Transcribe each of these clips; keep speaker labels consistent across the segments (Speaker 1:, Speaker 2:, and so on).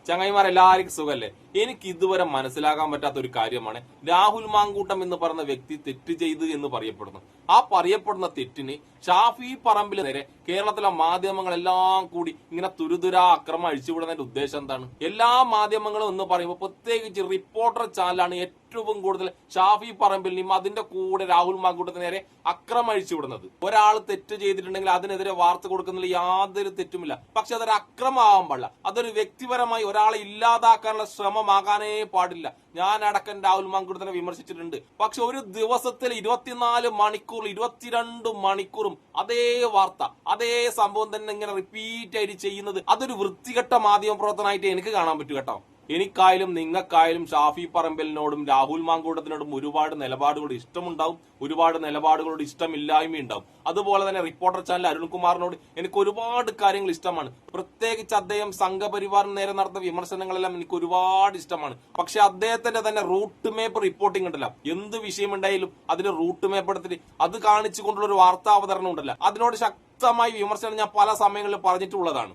Speaker 1: ചങ്ങായിമാരെല്ലാവർക്കും സുഖല്ലേ? എനിക്ക് ഇതുവരെ മനസ്സിലാക്കാൻ പറ്റാത്ത ഒരു കാര്യമാണ് രാഹുൽ മാങ്കൂട്ടം എന്ന് പറയുന്ന വ്യക്തി തെറ്റ് ചെയ്തു എന്ന് പറയപ്പെടുന്നു. ആ പറയപ്പെടുന്ന തെറ്റിന് ഷാഫി പറമ്പിൽ നേരെ കേരളത്തിലെ മാധ്യമങ്ങളെല്ലാം കൂടി ഇങ്ങനെ തുരുതുര അക്രമം അഴിച്ചുവിടുന്നതിന്റെ ഉദ്ദേശം എന്താണ്? എല്ലാ മാധ്യമങ്ങളും എന്ന് പറയുമ്പോൾ പ്രത്യേകിച്ച് റിപ്പോർട്ടർ ചാനലാണ് ഏറ്റവും കൂടുതൽ ഷാഫി പറമ്പിലിനും അതിന്റെ കൂടെ രാഹുൽ മാങ്കൂട്ടത്തിന് നേരെ അക്രമം അഴിച്ചുവിടുന്നത്. ഒരാൾ തെറ്റ് ചെയ്തിട്ടുണ്ടെങ്കിൽ അതിനെതിരെ വാർത്ത കൊടുക്കുന്നതിൽ യാതൊരു തെറ്റുമില്ല. പക്ഷെ അതൊരു അക്രമമാവാൻ പാടില്ല. അതൊരു വ്യക്തിപരമായി ഒരാളെ ഇല്ലാതാക്കാനുള്ള ശ്രമമാകാനേ പാടില്ല. ഞാൻ അടക്കം രാഹുൽ മാങ്കൂട്ടത്തിനെ വിമർശിച്ചിട്ടുണ്ട്. പക്ഷെ ഒരു ദിവസത്തിൽ 24 മണിക്കൂർ 22 മണിക്കൂറും അതേ വാർത്ത അതേ സംഭവം തന്നെ ഇങ്ങനെ റിപ്പീറ്റ് ആയിട്ട് ചെയ്യുന്നത് അതൊരു വൃത്തികെട്ട മാധ്യമ പ്രവർത്തനമായിട്ട് എനിക്ക് കാണാൻ പറ്റും കേട്ടോ. എനിക്കായാലും നിങ്ങൾക്കായാലും ഷാഫി പറമ്പലിനോടും രാഹുൽ മാങ്കൂട്ടത്തിനോടും ഒരുപാട് നിലപാടുകളോട് ഇഷ്ടമുണ്ടാവും, ഒരുപാട് നിലപാടുകളോട് ഇഷ്ടമില്ലായ്മയുണ്ടാവും. അതുപോലെ തന്നെ റിപ്പോർട്ടർ ചാനൽ അരുൺകുമാറിനോട് എനിക്ക് ഒരുപാട് കാര്യങ്ങൾ ഇഷ്ടമാണ്. പ്രത്യേകിച്ച് അദ്ദേഹം സംഘപരിവാറിന് നേരെ നടത്തുന്ന വിമർശനങ്ങളെല്ലാം എനിക്ക് ഒരുപാട് ഇഷ്ടമാണ്. പക്ഷെ അദ്ദേഹത്തിന്റെ തന്നെ റൂട്ട് മാപ്പ് റിപ്പോർട്ടിംഗ് ഉണ്ടല്ലോ, എന്ത് വിഷയമുണ്ടായാലും അതിന് റൂട്ട് മാപ്പ് എടുത്തിട്ട് അത് കാണിച്ചുകൊണ്ടുള്ള ഒരു വാർത്താ അവതരണം ഉണ്ടല്ലോ, അതിനോട് ശക്തമായി വിമർശനം ഞാൻ പല സമയങ്ങളിൽ പറഞ്ഞിട്ടുള്ളതാണ്.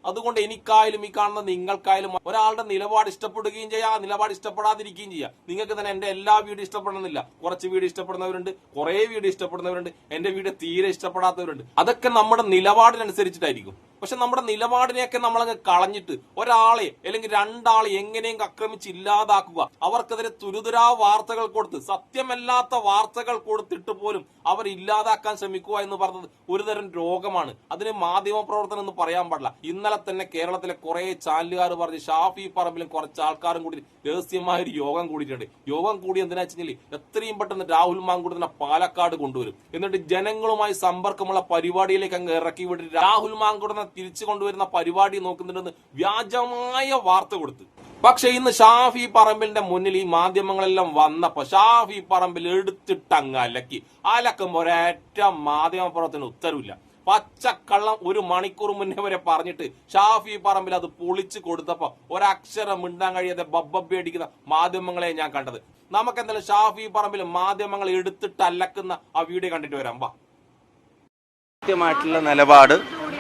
Speaker 1: അതുകൊണ്ട് എനിക്കായാലും ഈ കാണുന്ന നിങ്ങൾക്കായാലും ഒരാളുടെ നിലപാട് ഇഷ്ടപ്പെടുകയും ചെയ്യാം, നിലപാട് ഇഷ്ടപ്പെടാതിരിക്കുകയും ചെയ്യാം. നിങ്ങൾക്ക് തന്നെ എന്റെ എല്ലാ വീഡിയോ ഇഷ്ടപ്പെടണമെന്നില്ല. കുറച്ച് വീഡിയോ ഇഷ്ടപ്പെടുന്നവരുണ്ട്, കുറെ വീഡിയോ ഇഷ്ടപ്പെടുന്നവരുണ്ട്, എന്റെ വീഡിയോ തീരെ ഇഷ്ടപ്പെടാത്തവരുണ്ട്. അതൊക്കെ നമ്മുടെ നിലപാടിനനുസരിച്ചിട്ടായിരിക്കും. പക്ഷെ നമ്മുടെ നിലപാടിനെയൊക്കെ നമ്മളങ്ങ് കളഞ്ഞിട്ട് ഒരാളെ അല്ലെങ്കിൽ രണ്ടാളെ എങ്ങനെയെങ്കിലും ആക്രമിച്ച് ഇല്ലാതാക്കുക, അവർക്കെതിരെ തുരുതുരാ വാർത്തകൾ കൊടുത്ത് സത്യമല്ലാത്ത വാർത്തകൾ കൊടുത്തിട്ട് പോലും അവർ ഇല്ലാതാക്കാൻ ശ്രമിക്കുക എന്ന് പറഞ്ഞത് ഒരുതരം രോഗമാണ്. അതിന് മാധ്യമ പ്രവർത്തനം എന്ന് പറയാൻ പാടില്ല. ഇന്നലെ തന്നെ കേരളത്തിലെ കുറെ ചാനലുകാർ പറഞ്ഞ് ഷാഫി പറമ്പിലും കുറച്ച് ആൾക്കാരും കൂടി രഹസ്യമായ ഒരു യോഗം കൂടിയിട്ടുണ്ട്. യോഗം കൂടി എന്തിനാ വെച്ചാൽ എത്രയും പെട്ടെന്ന് രാഹുൽ മാങ്കൂട്ടത്തിനെ പാലക്കാട് കൊണ്ടുവരും, എന്നിട്ട് ജനങ്ങളുമായി സമ്പർക്കമുള്ള പരിപാടിയിലേക്ക് അങ്ങ് ഇറക്കി വിട്ടിട്ട് രാഹുൽ മാങ്കൂട്ടത്തിനെ തിരിച്ചു കൊണ്ടുവരുന്ന പരിപാടി നോക്കുന്നുണ്ടെന്ന് വ്യാജമായ വാർത്ത കൊടുത്ത്. പക്ഷെ ഇന്ന് ഷാഫി പറമ്പിലിന്റെ മുന്നിൽ ഈ മാധ്യമങ്ങളെല്ലാം വന്നപ്പോ ഷാഫി പറമ്പിൽ എടുത്തിട്ടങ്ങ് അലക്കുമ്പോ ഒരേറ്റ മാധ്യമ പ്രവർത്തനം ഉത്തരവില്ല. പച്ചക്കള്ളം 1 മണിക്കൂർ മുന്നേ വരെ പറഞ്ഞിട്ട് ഷാഫി പറമ്പിൽ അത് പൊളിച്ചു കൊടുത്തപ്പോ ഒരക്ഷരം മിണ്ടാൻ കഴിയാതെ ബബ്ബബ്ബി അടിക്കുന്ന മാധ്യമങ്ങളെ ഞാൻ കണ്ടത്. നമുക്ക് എന്തായാലും ഷാഫി പറമ്പിൽ മാധ്യമങ്ങൾ എടുത്തിട്ട് അലക്കുന്ന ആ വീഡിയോ കണ്ടിട്ട് വരാം. വാ.
Speaker 2: കൃത്യമായിട്ടുള്ള നിലപാട്,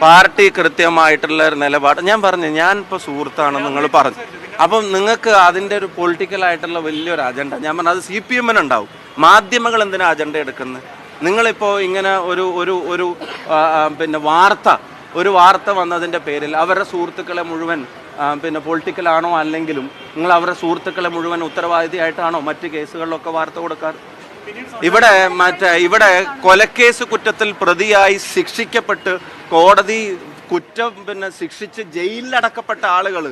Speaker 2: പാർട്ടി കൃത്യമായിട്ടുള്ള ഒരു നിലപാട് ഞാൻ പറഞ്ഞു. ഞാൻ ഇപ്പോൾ സുഹൃത്താണെന്ന് നിങ്ങൾ പറഞ്ഞു. അപ്പം നിങ്ങൾക്ക് അതിൻ്റെ ഒരു പൊളിറ്റിക്കൽ ആയിട്ടുള്ള വലിയൊരു അജണ്ട ഞാൻ പറഞ്ഞു, അത് CPM ഉണ്ടാവും. മാധ്യമങ്ങൾ എന്തിനാ അജണ്ട എടുക്കുന്നത്? നിങ്ങളിപ്പോൾ ഇങ്ങനെ ഒരു പിന്നെ വാർത്ത വന്നതിൻ്റെ പേരിൽ അവരുടെ സുഹൃത്തുക്കളെ മുഴുവൻ പൊളിറ്റിക്കലാണോ അല്ലെങ്കിലും നിങ്ങൾ അവരുടെ സുഹൃത്തുക്കളെ മുഴുവൻ ഉത്തരവാദിയായിട്ടാണോ മറ്റ് കേസുകളിലൊക്കെ വാർത്ത കൊടുക്കാറ്? ഇവിടെ കൊലക്കേസ് കുറ്റത്തിൽ പ്രതിയായി ശിക്ഷിക്കപ്പെട്ട് കോടതി കുറ്റം ശിക്ഷിച്ച് ജയിലിലടക്കപ്പെട്ട ആളുകൾ,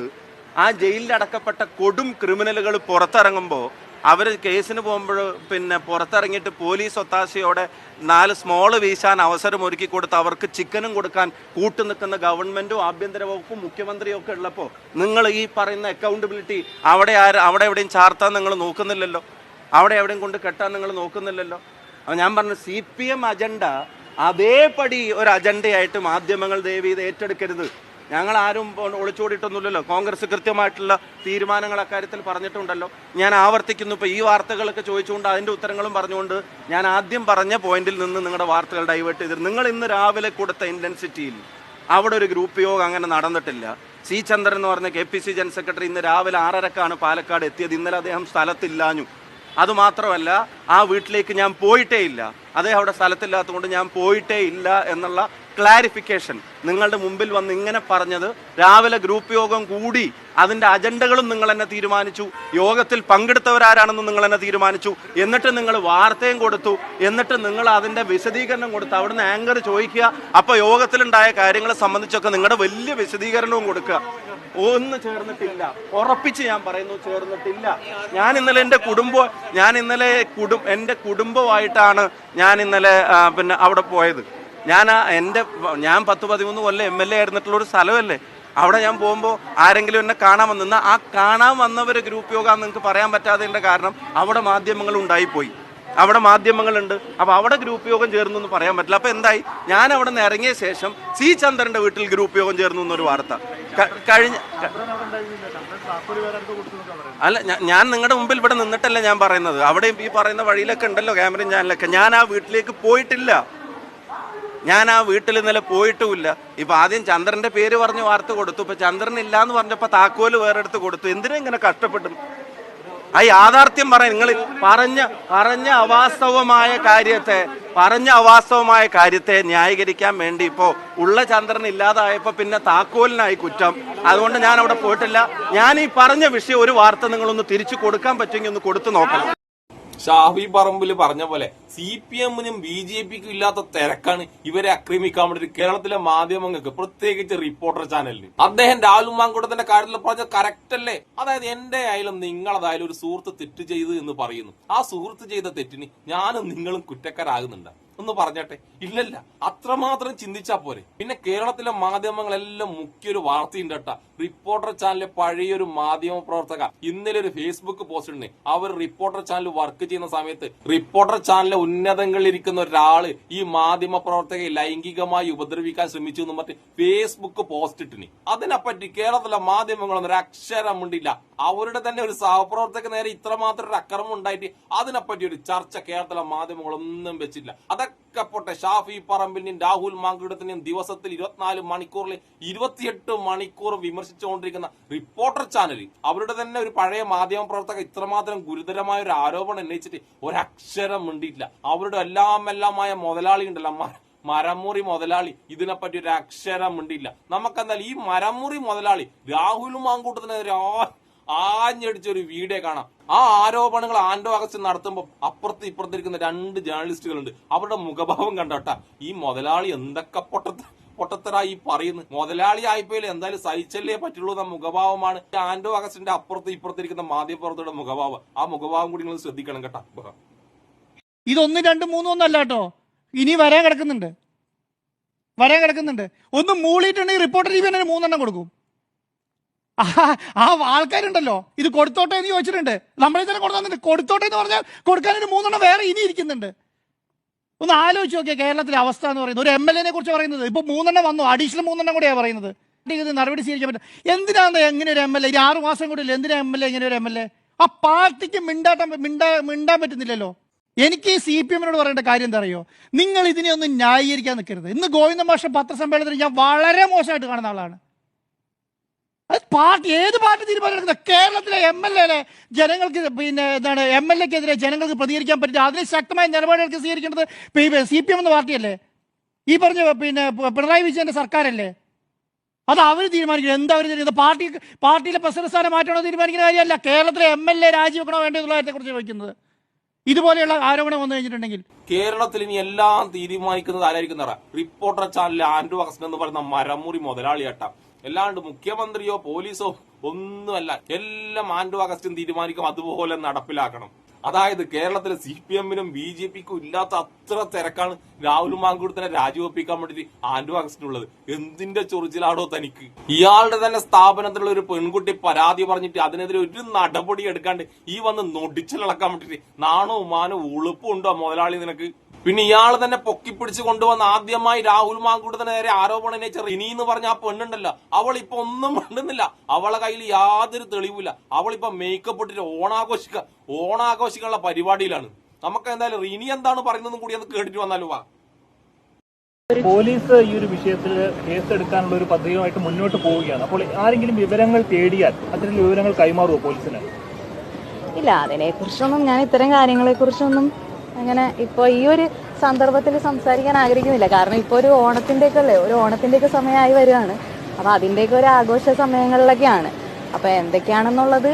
Speaker 2: ആ ജയിലിലടക്കപ്പെട്ട കൊടും ക്രിമിനലുകൾ പുറത്തിറങ്ങുമ്പോൾ അവർ കേസിന് പോകുമ്പോൾ പുറത്തിറങ്ങിയിട്ട് പോലീസ് ഒത്താശയോടെ 4 സ്മോള് വീശാൻ അവസരം ഒരുക്കി കൊടുത്ത് അവർക്ക് ചിക്കനും കൊടുക്കാൻ കൂട്ടുനിൽക്കുന്ന ഗവൺമെന്റും ആഭ്യന്തര വകുപ്പും മുഖ്യമന്ത്രിയും ഒക്കെ ഉള്ളപ്പോൾ നിങ്ങൾ ഈ പറയുന്ന അക്കൗണ്ടബിലിറ്റി അവിടെ എവിടെയും ചാർത്താൻ നിങ്ങൾ നോക്കുന്നില്ലല്ലോ, അവിടെ എവിടെയും കൊണ്ട് കെട്ടാൻ നിങ്ങൾ നോക്കുന്നില്ലല്ലോ. അപ്പോൾ ഞാൻ പറഞ്ഞു, CPM അജണ്ട അതേപടി ഒരു അജണ്ടയായിട്ട് മാധ്യമങ്ങൾ ദയവ് ചെയ്ത് ഏറ്റെടുക്കരുത്. ഞങ്ങൾ ആരും ഒളിച്ചോടിയിട്ടൊന്നുമില്ലല്ലോ. കോൺഗ്രസ് കൃത്യമായിട്ടുള്ള തീരുമാനങ്ങൾ അക്കാര്യത്തിൽ പറഞ്ഞിട്ടുണ്ടല്ലോ. ഞാൻ ആവർത്തിക്കുന്നു, ഇപ്പോൾ ഈ വാർത്തകളൊക്കെ ചോദിച്ചുകൊണ്ട് അതിൻ്റെ ഉത്തരങ്ങളും പറഞ്ഞുകൊണ്ട് ഞാൻ ആദ്യം പറഞ്ഞ പോയിന്റിൽ നിന്ന് നിങ്ങളുടെ വാർത്തകൾ ഡൈവേർട്ട് ചെയ്തിരുന്നു. നിങ്ങൾ ഇന്ന് രാവിലെ കൊടുത്ത ഇൻറ്റൻസിറ്റിയിൽ അവിടെ ഒരു ഗ്രൂപ്പ് യോഗം അങ്ങനെ നടന്നിട്ടില്ല. C. ചന്ദ്രൻ എന്ന് പറഞ്ഞ KPC ജനറൽ സെക്രട്ടറി ഇന്ന് രാവിലെ 6:30 പാലക്കാട് എത്തിയത്. ഇന്നലെ അദ്ദേഹം സ്ഥലത്തില്ലാഞ്ഞു. അതുമാത്രമല്ല, ആ വീട്ടിലേക്ക് ഞാൻ പോയിട്ടേ ഇല്ല, അദ്ദേഹം അവിടെ സ്ഥലത്തില്ലാത്തതുകൊണ്ട് ഞാൻ പോയിട്ടേ ഇല്ല എന്നുള്ള ക്ലാരിഫിക്കേഷൻ നിങ്ങളുടെ മുമ്പിൽ വന്ന് ഇങ്ങനെ പറഞ്ഞത്. രാവിലെ ഗ്രൂപ്പ് യോഗം കൂടി അതിൻ്റെ അജണ്ടകളും നിങ്ങൾ തന്നെ തീരുമാനിച്ചു, യോഗത്തിൽ പങ്കെടുത്തവരാരാണെന്ന് നിങ്ങൾ തന്നെ തീരുമാനിച്ചു, എന്നിട്ട് നിങ്ങൾ വാർത്തയും കൊടുത്തു, എന്നിട്ട് നിങ്ങൾ അതിൻ്റെ വിശദീകരണം കൊടുത്തു. അവിടുന്ന് ആങ്കർ ചോദിക്കുക, അപ്പോൾ യോഗത്തിലുണ്ടായ കാര്യങ്ങളെ സംബന്ധിച്ചൊക്കെ നിങ്ങളുടെ വലിയ വിശദീകരണവും കൊടുക്കുക. ഒന്നും ചേർന്നിട്ടില്ല, ഉറപ്പിച്ച് ഞാൻ പറയുന്നു, ചേർന്നിട്ടില്ല. ഞാൻ ഇന്നലെ എൻ്റെ കുടുംബമായിട്ടാണ് ഞാൻ ഇന്നലെ അവിടെ പോയത്. ഞാൻ 10-13 കൊല്ലം MLA ആയിരുന്നിട്ടുള്ളൊരു സ്ഥലമല്ലേ. അവിടെ ഞാൻ പോകുമ്പോൾ ആരെങ്കിലും എന്നെ കാണാൻ വന്നിരുന്ന ആ കാണാൻ വന്നവർ ഗ്രൂപ്പ് യോഗ നിങ്ങൾക്ക് പറയാൻ പറ്റാത്തതിൻ്റെ കാരണം അവിടെ മാധ്യമങ്ങൾ ഉണ്ടായിപ്പോയി, അവിടെ മാധ്യമങ്ങളുണ്ട്. അപ്പോൾ അവിടെ ഗ്രൂപ്പ് യോഗം ചേർന്നു എന്ന് പറയാൻ പറ്റില്ല. അപ്പോൾ എന്തായി, ഞാൻ അവിടെ നിന്ന് ഇറങ്ങിയ ശേഷം C. ചന്ദ്രൻ്റെ വീട്ടിൽ ഗ്രൂപ്പ് യോഗം ചേർന്നു എന്നൊരു വാർത്ത അല്ല, ഞാൻ നിങ്ങളുടെ മുമ്പിൽ ഇവിടെ നിന്നിട്ടല്ല ഞാൻ പറയുന്നത്. അവിടെ ഈ പറയുന്ന വഴിയിലൊക്കെ ഉണ്ടല്ലോ ക്യാമറയും ചാനലൊക്കെ. ഞാൻ ആ വീട്ടിലേക്ക് പോയിട്ടില്ല. ഞാൻ ആ വീട്ടിൽ ഇന്നലെ പോയിട്ടുമില്ല. ഇപ്പൊ ആദ്യം ചന്ദ്രന്റെ പേര് പറഞ്ഞ് വാർത്ത കൊടുത്തു, ഇപ്പൊ ചന്ദ്രൻ ഇല്ല എന്ന് പറഞ്ഞപ്പോ താക്കോല് വേറെ എടുത്ത് കൊടുത്തു. എന്തിനാ ഇങ്ങനെ കഷ്ടപ്പെട്ടു? ആ യാഥാർത്ഥ്യം പറയാൻ നിങ്ങൾ പറഞ്ഞ അവാസ്തവമായ കാര്യത്തെ ന്യായീകരിക്കാൻ വേണ്ടി ഇപ്പോ ഉള്ള ചന്ദ്രൻ ഇല്ലാതായപ്പോ പിന്നെ താക്കോലിനായി കുറ്റം. അതുകൊണ്ട് ഞാൻ അവിടെ പോയിട്ടില്ല. ഞാൻ ഈ പറഞ്ഞ വിഷയം ഒരു വാർത്ത നിങ്ങളൊന്ന് തിരിച്ചു കൊടുക്കാൻ പറ്റുമെങ്കിൽ ഒന്ന് കൊടുത്തു നോക്കണം.
Speaker 1: ഷാഫി പറമ്പിൽ പറഞ്ഞ പോലെ CPM-നും BJP-ക്കും ഇല്ലാത്ത തിരക്കാണ് ഇവരെ ആക്രമിക്കാൻ വേണ്ടി കേരളത്തിലെ മാധ്യമങ്ങൾക്ക്, പ്രത്യേകിച്ച് റിപ്പോർട്ടർ ചാനലിന്. അദ്ദേഹം രാഹുൽ മാങ്കൂട്ടത്തിന്റെ കാര്യത്തിൽ പറഞ്ഞ കറക്റ്റ് അല്ലേ? അതായത് എന്റെ ആയാലും നിങ്ങളതായാലും ഒരു സുഹൃത്ത് തെറ്റ് ചെയ്തു എന്ന് പറയുന്നു. ആ സുഹൃത്ത് ചെയ്ത തെറ്റിന് ഞാനും നിങ്ങളും കുറ്റക്കാരാകുന്നുണ്ട് ഒന്ന് പറഞ്ഞട്ടെ? ഇല്ലല്ല, അത്രമാത്രം ചിന്തിച്ചാ പോരെ. പിന്നെ കേരളത്തിലെ മാധ്യമങ്ങളെല്ലാം മുഖ്യൊരു വാർത്തയുണ്ട് കേട്ടാ. റിപ്പോർട്ടർ ചാനലിലെ പഴയൊരു മാധ്യമ പ്രവർത്തക ഇന്നലെ ഒരു ഫേസ്ബുക്ക് പോസ്റ്റ് ഉണ്ട്. അവർ റിപ്പോർട്ടർ ചാനൽ വർക്ക് ചെയ്യുന്ന സമയത്ത് റിപ്പോർട്ടർ ചാനലിലെ ഉന്നതങ്ങളിൽ ഇരിക്കുന്ന ഒരാള് ഈ മാധ്യമ പ്രവർത്തകയെ ലൈംഗികമായി ഉപദ്രവിക്കാൻ ശ്രമിച്ചു എന്ന് പറഞ്ഞ് ഫേസ്ബുക്ക് പോസ്റ്റ് ഇട്ടിന്. അതിനെപ്പറ്റി കേരളത്തിലെ മാധ്യമങ്ങളൊന്നും ഒരു അക്ഷരം ഉണ്ടില്ല. അവരുടെ തന്നെ ഒരു സഹപ്രവർത്തക നേരെ ഇത്രമാത്രം ഒരു അക്രമം ഉണ്ടായിട്ട് അതിനെപ്പറ്റി ഒരു ചർച്ച കേരളത്തിലെ മാധ്യമങ്ങളൊന്നും വെച്ചില്ല. അതൊക്കെ പോട്ടെ, ഷാഫി പറമ്പിന്റെയും രാഹുൽ മാങ്കൂട്ടത്തിന്റെയും ദിവസത്തിൽ 24 മണിക്കൂറിൽ 28 മണിക്കൂർ വിമർശിച്ചുകൊണ്ടിരിക്കുന്ന റിപ്പോർട്ടർ ചാനൽ, അവരുടെ തന്നെ ഒരു പഴയ മാധ്യമ പ്രവർത്തക ഇത്രമാത്രം ഗുരുതരമായ ഒരു ആരോപണം ഉന്നയിച്ചിട്ട് ഒരക്ഷരം മിണ്ടിയില്ല. അവരുടെ എല്ലാമായ മുതലാളി ഉണ്ടല്ലോ, മരമുറി മുതലാളി, ഇതിനെപ്പറ്റി ഒരു അക്ഷരം മിണ്ടിയില്ല. നമുക്കെന്തായാലും ഈ മരമുറി മുതലാളി രാഹുൽ മാങ്കൂട്ടത്തിനെതിരെ ആഞ്ഞടിച്ചൊരു വീഡിയോ കാണാം. ആ ആരോപണങ്ങൾ ആന്റോ അഗസ്റ്റിൻ നടത്തുമ്പോൾ അപ്പുറത്ത് ഇപ്പുറത്തിരിക്കുന്ന 2 ജേർണലിസ്റ്റുകളുണ്ട്. അവരുടെ മുഖഭാവം കണ്ടോട്ടാ, ഈ മുതലാളി എന്തൊക്കെ പൊട്ടത്തരായി പറയുന്നു. മുതലാളി ആയിപ്പോയില്ല, എന്തായാലും സഹിച്ചല്ലേ പറ്റുള്ളൂ എന്ന മുഖഭാവമാണ് ആന്റോ അഗസ്റ്റിന്റെ അപ്പുറത്ത് ഇപ്പുറത്തിരിക്കുന്ന മാധ്യമപ്രവർത്തകരുടെ മുഖഭാവം. ആ മുഖഭാവം കൂടി നിങ്ങൾ ശ്രദ്ധിക്കണം കേട്ടാ.
Speaker 3: ഇത് 1, 2, 3 ഒന്നല്ല കേട്ടോ, ഇനി വരാൻ കിടക്കുന്നുണ്ട്. ഒന്ന് മൂളിയിട്ടുണ്ടെങ്കിൽ റിപ്പോർട്ടർ TV 3 കൊടുക്കും. ആ ആൾക്കാരുണ്ടല്ലോ ഇത് കൊടുത്തോട്ടെ എന്ന് ചോദിച്ചിട്ടുണ്ട്. നമ്മളെ തന്നെ കൊടുത്തോട്ടെ എന്ന് പറഞ്ഞാൽ കൊടുക്കാനൊരു 3 വേറെ ഇനി ഇരിക്കുന്നുണ്ട്. ഒന്ന് ആലോചിച്ച് നോക്കിയാൽ കേരളത്തിലെ അവസ്ഥ എന്ന് പറയുന്നത്. ഒരു MLA കുറിച്ച് പറയുന്നത് ഇപ്പൊ 3 വന്നു, അഡീഷണൽ 3 കൂടെയാണ് പറയുന്നത്. നടപടി സ്വീകരിക്കാൻ പറ്റും. എന്തിനാണ് എങ്ങനെ ഒരു MLA 6 മാസം കൂടെ ഇല്ല? എന്തിനാ MLA ഇങ്ങനെ ഒരു MLA? ആ പാർട്ടിക്ക് മിണ്ടാൻ പറ്റുന്നില്ലല്ലോ. എനിക്ക് ഈ CPM-നോട് പറയേണ്ട കാര്യം എന്താ അറിയോ? നിങ്ങൾ ഇതിനെ ഒന്നും ന്യായീകരിക്കാൻ നിൽക്കരുത്. ഇന്ന് ഗോവിന്ദ മാഷ പത്രസമ്മേളനത്തിൽ ഞാൻ വളരെ മോശമായിട്ട് കാണുന്ന ആളാണ്. ഏത് പാർട്ടി തീരുമാനം? കേരളത്തിലെ MLA ജനങ്ങൾക്ക് MLA-ക്കെതിരെ ജനങ്ങൾക്ക് പ്രതികരിക്കാൻ പറ്റില്ല, അതിന് ശക്തമായ നിലപാടുകൾക്ക് സ്വീകരിക്കേണ്ടത് CPM എന്ന പാർട്ടിയല്ലേ? ഈ പറഞ്ഞ പിണറായി വിജയന്റെ സർക്കാരല്ലേ? അത് അവർ തീരുമാനിക്കണം. എന്താ അവർ തീരുമാനിക്കുന്നത്? പാർട്ടിയിലെ പ്രസിഡന്റ് സ്ഥാനം മാറ്റണോ തീരുമാനിക്കുന്ന കാര്യമല്ല. കേരളത്തിലെ MLA രാജിവെക്കണോ വേണ്ടോ എന്നുള്ള കാര്യത്തെ കുറിച്ച് ചോദിക്കുന്നത്. ഇതുപോലെയുള്ള ആരോപണം വന്നു കഴിഞ്ഞിട്ടുണ്ടെങ്കിൽ
Speaker 1: കേരളത്തിൽ ഇനി എല്ലാം തീരുമാനിക്കുന്നത് ആരായിരിക്കും? റിപ്പോർട്ടർ ചാനലിലെ ആന്റോ അഗസ്റ്റിൻ എന്ന് പറയുന്ന മരമുറി മുതലാളിയാട്ടാ. അല്ലാണ്ട് മുഖ്യമന്ത്രിയോ പോലീസോ ഒന്നുമല്ല. എല്ലാം ആന്റോ അഗസ്റ്റിൻ തീരുമാനിക്കും, അതുപോലെ നടപ്പിലാക്കണം. അതായത് കേരളത്തിലെ CPM-നും BJP-ക്കും ഇല്ലാത്ത അത്ര തിരക്കാണ് രാഹുൽ മാങ്കൂട്ടത്തിനെ രാജിവെപ്പിക്കാൻ വേണ്ടിട്ട് ആന്റോ അഗസ്റ്റിനുള്ളത്. എന്തിന്റെ ചൊറിച്ചിലാടോ തനിക്ക്? ഇയാളുടെ തന്നെ സ്ഥാപനത്തിലുള്ള ഒരു പെൺകുട്ടി പരാതി പറഞ്ഞിട്ട് അതിനെതിരെ ഒരു നടപടി എടുക്കാണ്ട് ഈ വന്ന് നൊടിച്ചിളക്കാൻ വേണ്ടിട്ട് നാണവും മാനവും ഉളുപ്പും ഉണ്ടോ മുതലാളി നിനക്ക്? പിന്നെ ഇയാൾ തന്നെ പൊക്കിപ്പിടിച്ച് കൊണ്ടുവന്ന ആദ്യമായി രാഹുൽ മാങ്കൂട്ടത്തിന് നേരെ ആരോപണം ഉന്നയിച്ച റിനി എന്ന് പറഞ്ഞ ആ പെണ്ണുണ്ടല്ലോ, അവൾ ഇപ്പൊ ഒന്നും മിണ്ടുന്നില്ല. അവളെ കയ്യിൽ യാതൊരു തെളിവില്ല. അവളിപ്പോ മേക്കപ്പ് ഇട്ടിട്ട് ഓണാഘോഷിക്കാനുള്ള പരിപാടിയിലാണ്. നമുക്ക് എന്തായാലും റിനി എന്താണ് പറയുന്നതും കൂടി ഒന്ന് കേട്ടിട്ട് വന്നാലും വാ.
Speaker 4: പോലീസ് ഈ ഒരു വിഷയത്തിൽ കേസെടുക്കാനുള്ള ഒരു പദ്ധതിയുമായിട്ട് മുന്നോട്ട് പോവുകയാണ്. അപ്പോൾ ആരെങ്കിലും വിവരങ്ങൾ തേടിയാൽ അത്തരം വിവരങ്ങൾ കൈമാറുമോ പോലീസിന്?
Speaker 5: ഇല്ല, അതിനെക്കുറിച്ചൊന്നും ഞാൻ ഇത്തരം കാര്യങ്ങളെക്കുറിച്ചൊന്നും അങ്ങനെ ഇപ്പോൾ ഈ ഒരു സന്ദർഭത്തിൽ സംസാരിക്കാൻ ആഗ്രഹിക്കുന്നില്ല. കാരണം ഇപ്പോൾ ഒരു ഓണത്തിൻ്റെയൊക്കെ സമയമായി വരികയാണ്. അപ്പോൾ അതിൻ്റെയൊക്കെ ഒരു ആഘോഷ സമയങ്ങളിലൊക്കെയാണ്. അപ്പോൾ എന്തൊക്കെയാണെന്നുള്ളത്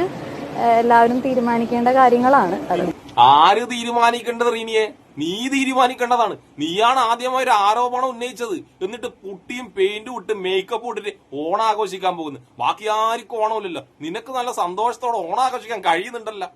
Speaker 5: എല്ലാവരും തീരുമാനിക്കേണ്ട കാര്യങ്ങളാണ്. അത്
Speaker 1: ആര് തീരുമാനിക്കേണ്ടത്? റീനിയെ, നീ തീരുമാനിക്കേണ്ടതാണ്. നീയാണ് ആദ്യമായി ഒരു ആരോപണം ഉന്നയിച്ചത്. എന്നിട്ട് പുട്ടിയും പെയിന്റും ഇട്ട് മേക്കപ്പ് ഇട്ടിട്ട് ഓണാഘോഷിക്കാൻ പോകുന്നു. ബാക്കി ആർക്കും ഓണമില്ലല്ലോ. നിനക്ക് നല്ല സന്തോഷത്തോടെ ഓണാഘോഷിക്കാൻ കഴിയുന്നുണ്ടല്ലോ.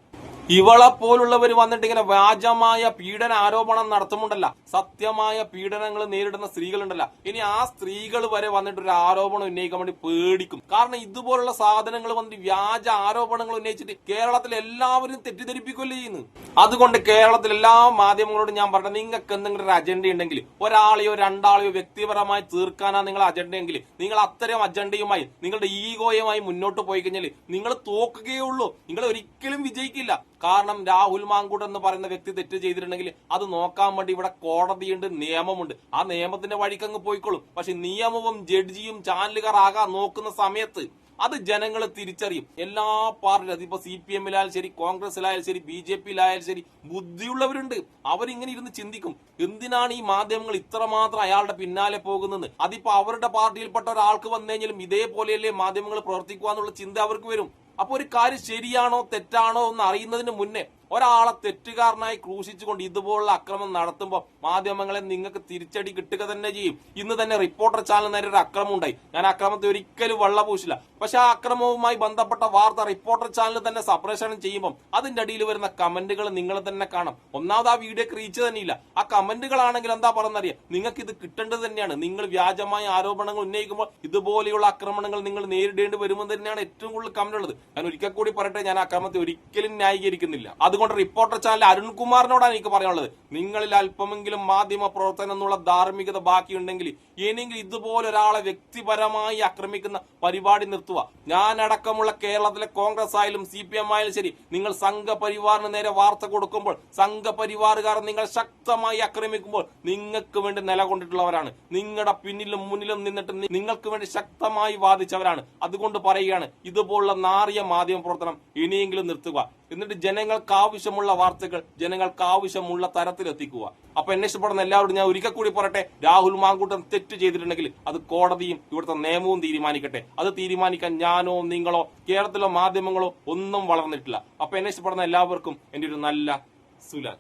Speaker 1: ഇവളെ പോലുള്ളവർ വന്നിട്ട് ഇങ്ങനെ വ്യാജമായ പീഡന ആരോപണം നടത്തുമുണ്ടല്ല. സത്യമായ പീഡനങ്ങൾ നേരിടുന്ന സ്ത്രീകളുണ്ടല്ല, ഇനി ആ സ്ത്രീകൾ വരെ വന്നിട്ട് ഒരു ആരോപണം ഉന്നയിക്കാൻ വേണ്ടി പേടിക്കും. കാരണം ഇതുപോലുള്ള സാധനങ്ങൾ വന്നിട്ട് വ്യാജ ആരോപണങ്ങൾ ഉന്നയിച്ചിട്ട് കേരളത്തിൽ എല്ലാവരും തെറ്റിദ്ധരിപ്പിക്കുകയല്ലേ ചെയ്യുന്നു. അതുകൊണ്ട് കേരളത്തിൽ എല്ലാ മാധ്യമങ്ങളോടും ഞാൻ പറഞ്ഞത്, നിങ്ങൾക്ക് എന്തെങ്കിലും ഒരു അജണ്ട ഉണ്ടെങ്കിൽ, ഒരാളെയോ രണ്ടാളെയോ വ്യക്തിപരമായി തീർക്കാനാ നിങ്ങളെ അജണ്ടയെങ്കിൽ, നിങ്ങൾ അത്തരം അജണ്ടയുമായി നിങ്ങളുടെ ഈഗോയുമായി മുന്നോട്ട് പോയി കഴിഞ്ഞാൽ നിങ്ങൾ തോക്കുകയേ ഉള്ളൂ. നിങ്ങൾ ഒരിക്കലും വിജയിക്കില്ല. കാരണം രാഹുൽ മാങ്കൂട്ടം എന്ന് പറയുന്ന വ്യക്തി തെറ്റ് ചെയ്തിട്ടുണ്ടെങ്കിൽ അത് നോക്കാൻ വേണ്ടി ഇവിടെ കോടതിയുണ്ട്, നിയമമുണ്ട്. ആ നിയമത്തിന്റെ വഴിക്കങ്ങ് പോയിക്കോളും. പക്ഷെ നിയമവും ജഡ്ജിയും ചാനലുകാർ ആകാൻ നോക്കുന്ന സമയത്ത് അത് ജനങ്ങൾ തിരിച്ചറിയും. എല്ലാ പാർട്ടിയിലും, അതിപ്പോ CPM ശരി, കോൺഗ്രസിലായാലും ശരി, BJP-യിലായാലും ശരി, ബുദ്ധിയുള്ളവരുണ്ട്. അവരിങ്ങനെ ഇരുന്ന് ചിന്തിക്കും, എന്തിനാണ് ഈ മാധ്യമങ്ങൾ ഇത്രമാത്രം അയാളുടെ പിന്നാലെ പോകുന്നത്? അതിപ്പോ അവരുടെ പാർട്ടിയിൽപ്പെട്ട ഒരാൾക്ക് വന്നു കഴിഞ്ഞാലും ഇതേപോലെയല്ലേ മാധ്യമങ്ങൾ പ്രവർത്തിക്കുക എന്നുള്ള ചിന്ത അവർക്ക് വരും. അപ്പൊ ഒരു കാര്യം ശരിയാണോ തെറ്റാണോ എന്ന് അറിയുന്നതിന് മുന്നേ ഒരാളെ തെറ്റുകാരനായി ക്രൂശിച്ചുകൊണ്ട് ഇതുപോലുള്ള അക്രമം നടത്തുമ്പോൾ മാധ്യമങ്ങളെ നിങ്ങൾക്ക് തിരിച്ചടി കിട്ടുക തന്നെ ചെയ്യും. ഇന്ന് തന്നെ റിപ്പോർട്ടർ ചാനൽ നേരെ ഒരു അക്രമം ഉണ്ടായി. ഞാൻ അക്രമത്തെ ഒരിക്കലും വെള്ളപൂശില്ല. പക്ഷെ ആ അക്രമവുമായി ബന്ധപ്പെട്ട വാർത്ത റിപ്പോർട്ടർ ചാനൽ തന്നെ സംപ്രേഷണം ചെയ്യുമ്പോൾ അതിന്റെ അടിയിൽ വരുന്ന കമന്റുകൾ നിങ്ങൾ തന്നെ കാണാം. ഒന്നാമത് ആ വീഡിയോക്ക് റീച്ച് തന്നെയില്ല. ആ കമന്റുകളാണെങ്കിൽ എന്താ പറയുന്നറിയാം, നിങ്ങൾക്ക് ഇത് കിട്ടേണ്ടത് തന്നെയാണ്. നിങ്ങൾ വ്യാജമായ ആരോപണങ്ങൾ ഉന്നയിക്കുമ്പോൾ ഇതുപോലെയുള്ള ആക്രമണങ്ങൾ നിങ്ങൾ നേരിടേണ്ടി വരുമെന്ന് തന്നെയാണ് ഏറ്റവും കൂടുതൽ കമന്റ് ഉള്ളത്. ഞാൻ ഒരിക്കൽ കൂടി പറയട്ടെ, ഞാൻ അക്രമത്തെ ഒരിക്കലും ന്യായീകരിക്കുന്നില്ല. അതുകൊണ്ട് റിപ്പോർട്ടർ ചാനൽ അരുൺകുമാറിനോടാണ് എനിക്ക് പറയാനുള്ളത്, നിങ്ങളിൽ അല്പമെങ്കിലും മാധ്യമ പ്രവർത്തനം എന്നുള്ള ധാർമ്മികത ബാക്കിയുണ്ടെങ്കിൽ ഇനിയെങ്കിലും ഇതുപോലെ ഒരാളെ വ്യക്തിപരമായി ആക്രമിക്കുന്ന പരിപാടി നിർത്തുക. ഞാനടക്കമുള്ള കേരളത്തിലെ കോൺഗ്രസ് ആയാലും CPM ആയാലും ശരി, നിങ്ങൾ സംഘപരിവാറിന് നേരെ വാർത്ത കൊടുക്കുമ്പോൾ, സംഘപരിവാറുകാർ നിങ്ങൾ ശക്തമായി ആക്രമിക്കുമ്പോൾ നിങ്ങൾക്ക് വേണ്ടി നിലകൊണ്ടിട്ടുള്ളവരാണ്. നിങ്ങളുടെ പിന്നിലും മുന്നിലും നിന്നിട്ട് നിങ്ങൾക്ക് വേണ്ടി ശക്തമായി വാദിച്ചവരാണ്. അതുകൊണ്ട് പറയുകയാണ്, ഇതുപോലുള്ള നാറിയ മാധ്യമ പ്രവർത്തനം ഇനിയെങ്കിലും നിർത്തുക. എന്നിട്ട് ജനങ്ങൾക്ക് ആവശ്യമുള്ള വാർത്തകൾ ജനങ്ങൾക്ക് ആവശ്യമുള്ള തരത്തിലെത്തിക്കുക. അപ്പൊ എന്നെ ഇഷ്ടപ്പെടുന്ന എല്ലാവരും ഞാൻ ഒരിക്കൽ കൂടി പറയട്ടെ, രാഹുൽ മാങ്കൂട്ടം തെറ്റ് ചെയ്തിട്ടുണ്ടെങ്കിൽ അത് കോടതിയും ഇവിടുത്തെ നിയമവും തീരുമാനിക്കട്ടെ. അത് തീരുമാനിക്കാൻ ഞാനോ നിങ്ങളോ കേരളത്തിലെ മാധ്യമങ്ങളോ ഒന്നും വളർന്നിട്ടില്ല. അപ്പൊ എന്നെ ഇഷ്ടപ്പെടുന്ന എല്ലാവർക്കും എന്റെ ഒരു നല്ല സുലാൻ.